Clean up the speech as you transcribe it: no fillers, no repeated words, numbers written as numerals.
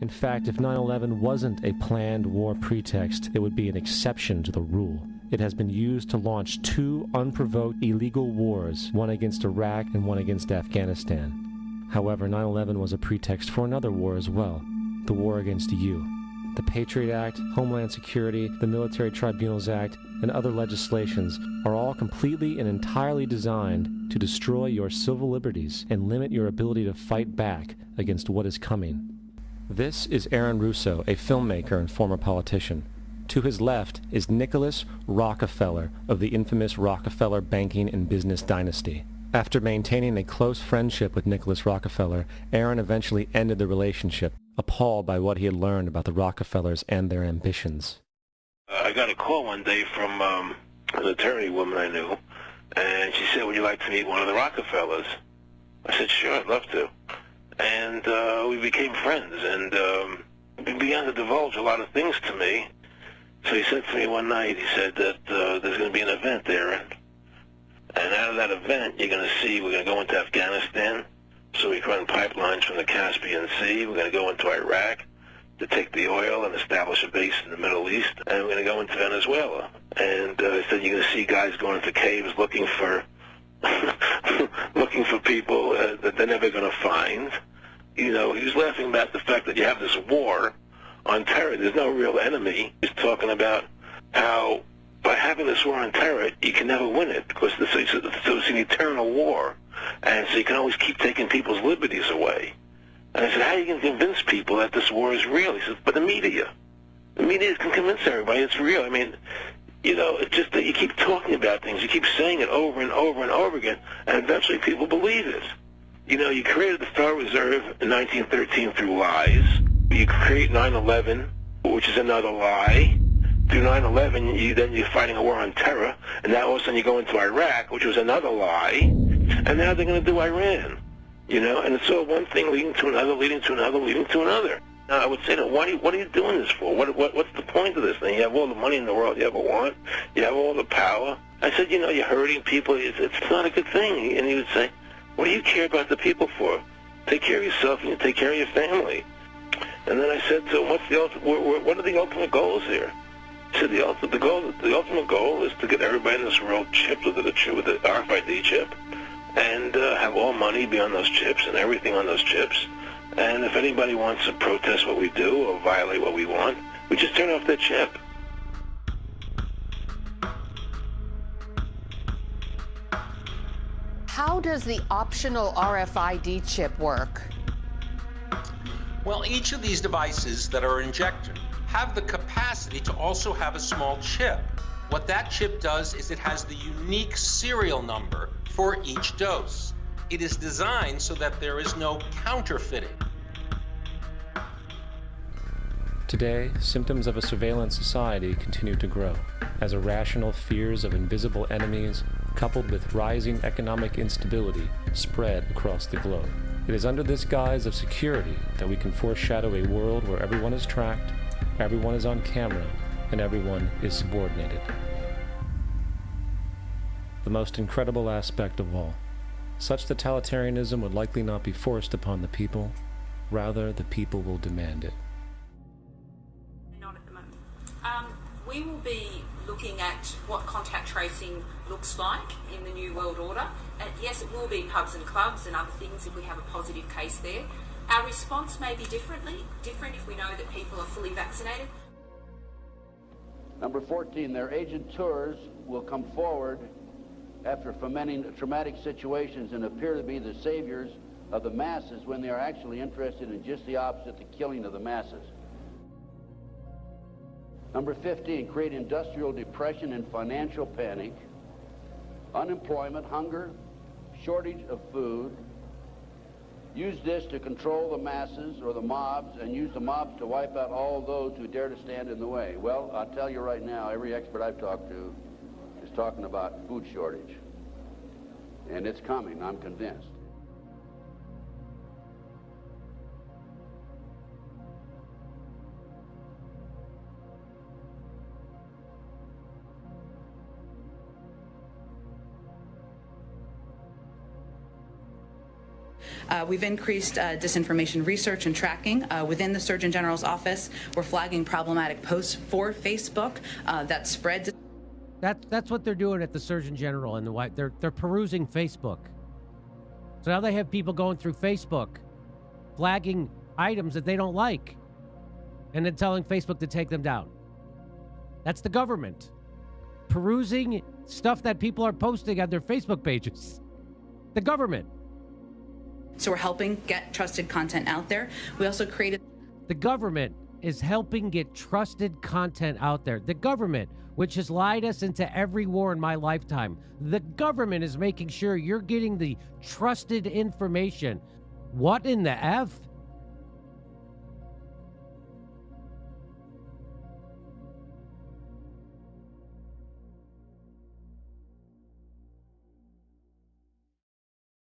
In fact, if 9/11 wasn't a planned war pretext, it would be an exception to the rule. It has been used to launch 2 unprovoked illegal wars, one against Iraq and one against Afghanistan. However, 9/11 was a pretext for another war as well, the war against you. The Patriot Act, Homeland Security, the Military Tribunals Act, and other legislations are all completely and entirely designed to destroy your civil liberties and limit your ability to fight back against what is coming. This is Aaron Russo, a filmmaker and former politician. To his left is Nicholas Rockefeller of the infamous Rockefeller banking and business dynasty. After maintaining a close friendship with Nicholas Rockefeller, Aaron eventually ended the relationship, appalled by what he had learned about the Rockefellers and their ambitions. I got a call one day from an attorney woman I knew, and she said, would you like to meet one of the Rockefellers? I said, sure, I'd love to. And we became friends, and he began to divulge a lot of things to me. So he said to me one night, he said that there's going to be an event there, and out of that event, you're going to see, we're going to go into Afghanistan, so we can run pipelines from the Caspian Sea. We're going to go into Iraq to take the oil and establish a base in the Middle East, and we're going to go into Venezuela. And he said you're going to see guys going into caves looking for looking for people that they're never going to find. You know, he was laughing about the fact that you have this war on terror. There's no real enemy. He's talking about how by having this war on terror, you can never win it because it's an eternal war. And so you can always keep taking people's liberties away. And I said, how are you going to convince people that this war is real? He said, but the media can convince everybody it's real. I mean, you know, it's just that you keep talking about things. You keep saying it over and over and over again, and eventually people believe it. You know, you created the Federal Reserve in 1913 through lies. You create 9/11, which is another lie. Through 9/11, then you're fighting a war on terror, and now all of a sudden you go into Iraq, which was another lie, and now they're going to do Iran. You know, and it's all one thing leading to another, leading to another, leading to another. Now, I would say to them, what are you doing this for? What's the point of this thing? You have all the money in the world you ever want. You have all the power. I said, you know, you're hurting people. It's not a good thing. And he would say, what do you care about the people for? Take care of yourself and you take care of your family. And then I said to him, what are the ultimate goals here? He said, the ultimate goal is to get everybody in this world chipped with the RFID chip, and have all money be on those chips and everything on those chips. And if anybody wants to protest what we do or violate what we want, we just turn off their chip. How does the optional RFID chip work? Well, each of these devices that are injected have the capacity to also have a small chip. What that chip does is it has the unique serial number for each dose. It is designed so that there is no counterfeiting. Today, symptoms of a surveillance society continue to grow, as irrational fears of invisible enemies, coupled with rising economic instability, spread across the globe. It is under this guise of security that we can foreshadow a world where everyone is tracked, everyone is on camera, and everyone is subordinated. The most incredible aspect of all, such totalitarianism would likely not be forced upon the people, rather the people will demand it. Not at the moment. We will be looking at what contact tracing looks like in the New World Order. And yes, it will be pubs and clubs and other things if we have a positive case there. Our response may be different if we know that people are fully vaccinated. Number 14, their agenteurs will come forward after fomenting traumatic situations and appear to be the saviors of the masses when they are actually interested in just the opposite, the killing of the masses. Number 15, create industrial depression and financial panic, unemployment, hunger, shortage of food. Use this to control the masses or the mobs, and use the mobs to wipe out all those who dare to stand in the way. Well, I'll tell you right now, every expert I've talked to is talking about food shortage. And it's coming, I'm convinced. We've increased disinformation research and tracking within the Surgeon General's office. We're flagging problematic posts for Facebook that spread. That's what they're doing at the Surgeon General and the White. They're perusing Facebook. So now they have people going through Facebook, flagging items that they don't like, and then telling Facebook to take them down. That's the government perusing stuff that people are posting on their Facebook pages. The government. So we're helping get trusted content out there. We also created... The government is helping get trusted content out there. The government, which has lied us into every war in my lifetime. The government is making sure you're getting the trusted information. What in the F?